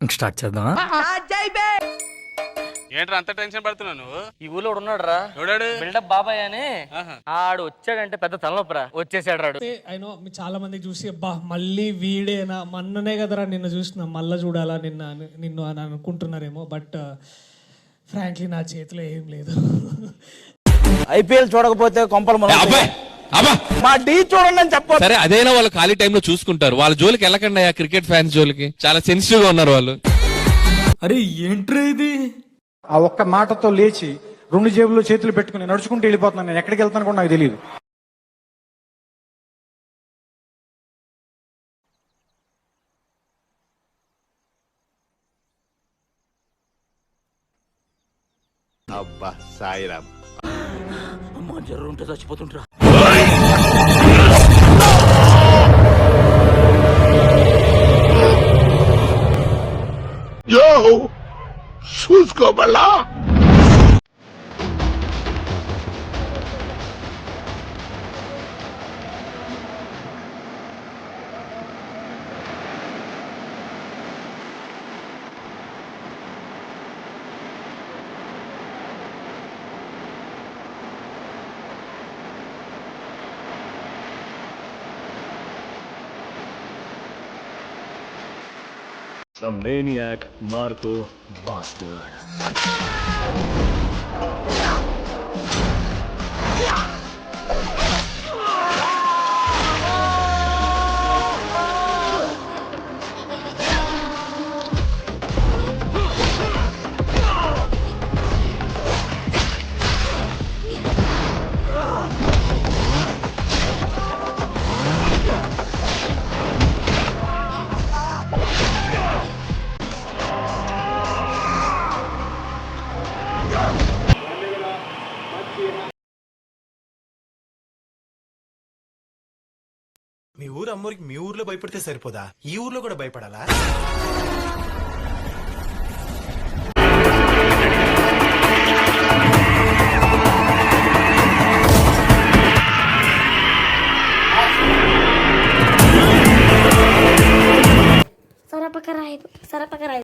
Start చేద్దామా? ఏంట్రా అంత టెన్షన్ పడుతున్నావు నువ్వు? ఈ ఊళ్ళో ఉన్నాడు రా, ఎవడాడు? బిల్డప్ బాబాయ్ అని. ఆడు వచ్చాడంటే పెద్ద తలనొప్పరా, వచ్చేసాడు రాడు. అయినో మీ చాలా మందికి చూసి అబ్బా మళ్ళీ వీడేనా, మొన్ననే కదరా నిన్ను చూసిన, మళ్ళీ చూడాలా నిన్ను అని అనుకుంటున్నారేమో. బట్ ఫ్రాంక్లీ నా చేతిలో ఏం లేదు. ఐపీఎల్ చూడకపోతే కొంపలు మా ఢీ చూడండి అని చెప్పారు. సరే అదైనా వాళ్ళు ఖాళీ టైంలో చూసుకుంటారు. వాళ్ళ జోలికి వెళ్ళకండి, క్రికెట్ ఫ్యాన్స్ జోలికి. చాలా సెన్సిటివ్ గా ఉన్నారు వాళ్ళు. అరే ఏంట్రా ఇది? ఆ ఒక్క మాటతో లేచి 2 జేబుల్లో చేతులు పెట్టుకుని నడుచుకుంటూ వెళ్ళిపోతున్నాను. నేను ఎక్కడికి వెళ్తాను కూడా నాకు తెలియదు. అబ్బా సాయిరామ్. అమ్మా జర్రు ఉంటే చచ్చిపోతుంటరా. చూసుకోబల్లా Some maniac, Marco bastard. మీ ఊరు అమ్మూరికి మీ ఊర్లో భయపడితే సరిపోదా, ఈ ఊర్లో కూడా భయపడాలా? సరపకరాయి